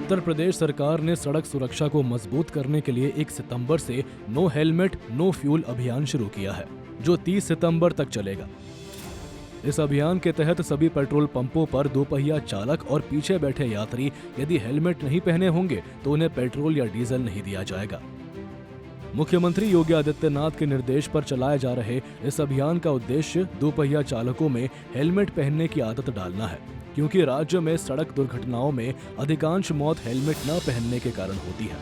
उत्तर प्रदेश सरकार ने सड़क सुरक्षा को मजबूत करने के लिए 1 सितंबर से नो हेलमेट नो फ्यूल अभियान शुरू किया है, जो 30 सितंबर तक चलेगा। इस अभियान के तहत सभी पेट्रोल पंपों पर दोपहिया चालक और पीछे बैठे यात्री यदि हेलमेट नहीं पहने होंगे तो उन्हें पेट्रोल या डीजल नहीं दिया जाएगा। मुख्यमंत्री योगी आदित्यनाथ के निर्देश पर चलाए जा रहे इस अभियान का उद्देश्य दोपहिया चालकों में हेलमेट पहनने की आदत डालना है, क्योंकि राज्य में सड़क दुर्घटनाओं में अधिकांश मौत हेलमेट न पहनने के कारण होती है।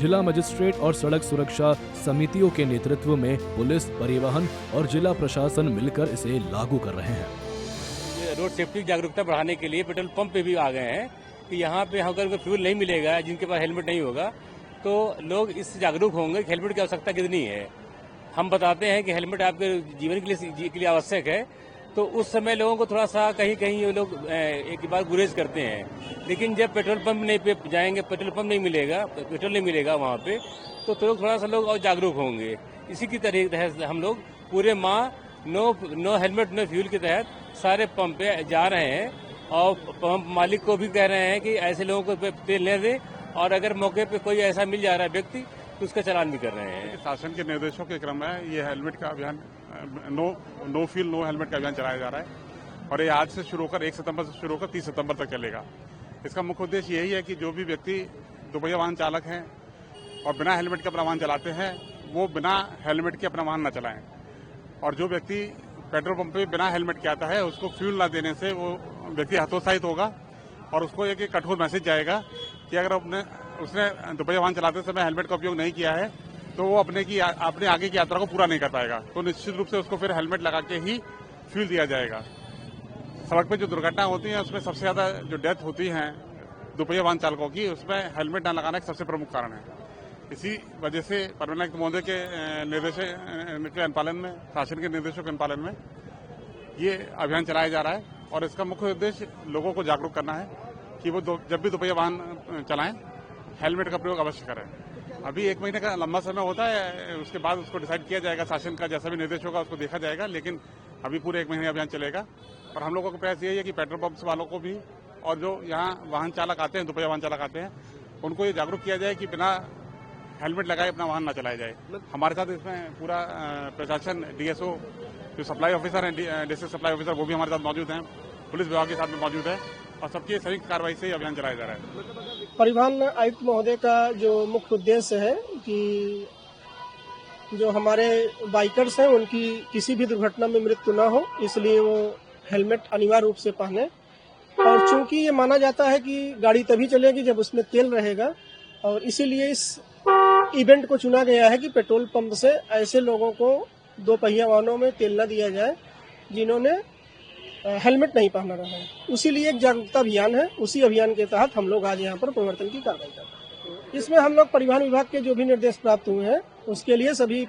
जिला मजिस्ट्रेट और सड़क सुरक्षा समितियों के नेतृत्व में पुलिस, परिवहन और जिला प्रशासन मिलकर इसे लागू कर रहे हैं। रोड सेफ्टी जागरूकता बढ़ाने के लिए पेट्रोल पंप पे भी आ गए हैं कि यहाँ पे अगर फ्यूल नहीं मिलेगा, जिनके पास हेलमेट नहीं होगा, तो लोग इससे जागरूक होंगे कि हेलमेट की आवश्यकता कितनी है। हम बताते हैं कि हेलमेट आपके जीवन के लिए आवश्यक है, तो उस समय लोगों को थोड़ा सा कहीं ये लोग एक बार गुरेज करते हैं। लेकिन जब पेट्रोल पंप नहीं पे जाएंगे, पेट्रोल पंप नहीं मिलेगा, पेट्रोल नहीं मिलेगा वहाँ पे, तो लोग थोड़ा सा लोग और जागरूक होंगे। इसी की तरह हम लोग पूरे माह नो हेलमेट नो फ्यूल के तहत सारे पंप पे जा रहे हैं और पंप मालिक को भी कह रहे हैं कि ऐसे लोगों को तेल न दे, और अगर मौके पे कोई ऐसा मिल जा रहा है व्यक्ति तो उसका चालान भी कर रहे हैं। शासन के निर्देशों के क्रम में ये हेलमेट का अभियान नो फ्यूल नो हेलमेट का अभियान चलाया जा रहा है और ये आज से शुरू होकर 1 सितंबर से शुरू होकर 30 सितंबर तक चलेगा। इसका मुख्य उद्देश्य यही है कि जो भी व्यक्ति दोपहिया वाहन चालक हैं और बिना हेलमेट के अपना वाहन चलाते हैं, वो बिना हेलमेट के अपना वाहन न चलाएं, और जो व्यक्ति पेट्रोल पंप पे बिना हेलमेट के आता है उसको फ्यूल न देने से वो व्यक्ति हतोत्साहित होगा और उसको एक कठोर मैसेज जाएगा कि अगर उसने दोपहिया वाहन चलाते समय हेलमेट का उपयोग नहीं किया है तो वो अपने आगे की यात्रा को पूरा नहीं कर पाएगा। तो निश्चित रूप से उसको फिर हेलमेट लगा के ही फ्यूल दिया जाएगा। सड़क पे जो दुर्घटना होती है उसमें सबसे ज्यादा जो डेथ होती है दोपहिया वाहन चालकों की, उसमें हेलमेट न लगाना एक सबसे प्रमुख कारण है। इसी वजह से परमानेंट महोदय के निर्देश के अनुपालन में, शासन के निर्देशों के अनुपालन में ये अभियान चलाया जा रहा है और इसका मुख्य उद्देश्य लोगों को जागरूक करना है कि वो जब भी दोपहिया वाहन चलाएं हेलमेट का प्रयोग अवश्य करें। अभी 1 महीने का लंबा समय होता है, उसके बाद उसको डिसाइड किया जाएगा, शासन का जैसा भी निर्देश होगा उसको देखा जाएगा, लेकिन अभी पूरे 1 महीने अभियान चलेगा। और हम लोगों का प्रयास यही है कि पेट्रोल पंप्स वालों को भी और जो यहाँ वाहन चालक आते हैं, दोपहिया वाहन चालक आते हैं, उनको ये जागरूक किया जाए कि बिना हेलमेट लगाए अपना वाहन न चलाया जाए। हमारे साथ इसमें पूरा प्रशासन, डीएसओ, जो सप्लाई ऑफिसर हैं, डिस्ट्रिक्ट सप्लाई ऑफिसर, वो भी हमारे साथ मौजूद हैं, पुलिस विभाग के साथ में मौजूद है और सबकी संयुक्त कार्रवाई से अभियान चलाया जा रहा है। परिवहन आयुक्त महोदय का जो मुख्य उद्देश्य है कि जो हमारे बाइकर्स हैं उनकी किसी भी दुर्घटना में मृत्यु न हो, इसलिए वो हेलमेट अनिवार्य रूप से पहने। और चूंकि ये माना जाता है कि गाड़ी तभी चलेगी जब उसमें तेल रहेगा, और इसीलिए इस इवेंट को चुना गया है कि पेट्रोल पंप से ऐसे लोगों को दोपहिया वाहनों में तेल न दिया जाए जिन्होंने हेलमेट नहीं पहना रहा है। उसी लिए एक जागरूकता अभियान है, उसी अभियान के तहत हम लोग आज यहाँ पर परिवर्तन की कार्रवाई कर रहे हैं। इसमें हम लोग परिवहन विभाग के जो भी निर्देश प्राप्त हुए हैं उसके लिए सभी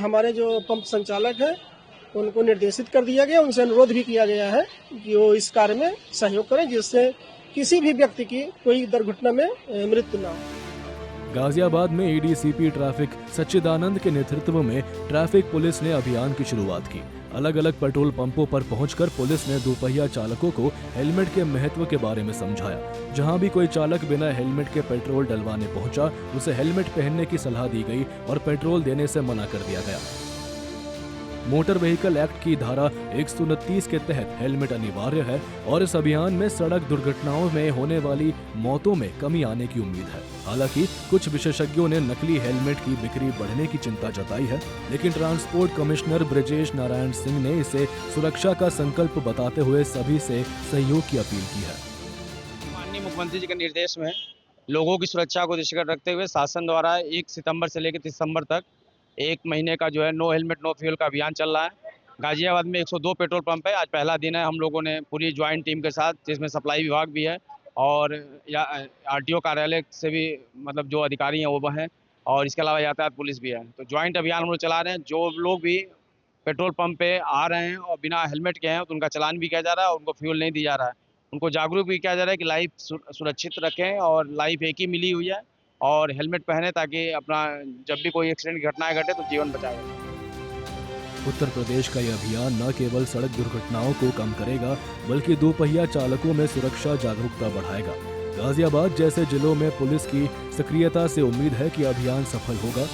हमारे जो पंप संचालक हैं उनको निर्देशित कर दिया गया, उनसे अनुरोध भी किया गया है कि वो इस कार्य में सहयोग करें जिससे किसी भी व्यक्ति की कोई दुर्घटना में मृत्यु न हो। गाजियाबाद में एडीसीपी ट्रैफिक सच्चिदानंद के नेतृत्व में ट्रैफिक पुलिस ने अभियान की शुरुआत की। अलग अलग पेट्रोल पंपों पर पहुंचकर पुलिस ने दोपहिया चालकों को हेलमेट के महत्व के बारे में समझाया। जहां भी कोई चालक बिना हेलमेट के पेट्रोल डलवाने पहुंचा, उसे हेलमेट पहनने की सलाह दी गई और पेट्रोल देने से मना कर दिया गया। मोटर व्हीकल एक्ट की धारा 129 के तहत हेलमेट अनिवार्य है और इस अभियान में सड़क दुर्घटनाओं में होने वाली मौतों में कमी आने की उम्मीद है। हालांकि कुछ विशेषज्ञों ने नकली हेलमेट की बिक्री बढ़ने की चिंता जताई है, लेकिन ट्रांसपोर्ट कमिश्नर ब्रजेश नारायण सिंह ने इसे सुरक्षा का संकल्प बताते हुए सभी से सहयोग की अपील की है। माननीय मुख्यमंत्री जी के निर्देश में लोगों की सुरक्षा को दृष्टिगत रखते हुए शासन द्वारा 1 सितंबर से लेकर 30 सितंबर तक 1 महीने का जो है नो हेलमेट नो फ्यूल का अभियान चल रहा है। गाजियाबाद में 102 पेट्रोल पंप है। आज पहला दिन है। हम लोगों ने पूरी ज्वाइंट टीम के साथ, जिसमें सप्लाई विभाग भी है और आरटीओ कार्यालय से भी मतलब जो अधिकारी हैं वो हैं, और इसके अलावा यातायात पुलिस भी है। तो ज्वाइंट अभियान हम लोग चला रहे हैं। जो लोग भी पेट्रोल पंप पे आ रहे हैं और बिना हेलमेट के हैं तो उनका चालान भी किया जा रहा है और उनको फ्यूल नहीं दिया जा रहा है। उनको जागरूक भी किया जा रहा है कि लाइफ सुरक्षित रखें और लाइफ एक ही मिली हुई है और हेलमेट पहने ताकि अपना जब भी कोई एक्सीडेंट की घटनाएं घटे तो जीवन बचाए। उत्तर प्रदेश का यह अभियान न केवल सड़क दुर्घटनाओं को कम करेगा बल्कि दोपहिया चालकों में सुरक्षा जागरूकता बढ़ाएगा। गाजियाबाद जैसे जिलों में पुलिस की सक्रियता से उम्मीद है कि अभियान सफल होगा।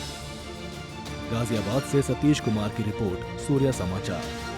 गाजियाबाद से सतीश कुमार की रिपोर्ट, सूर्य समाचार।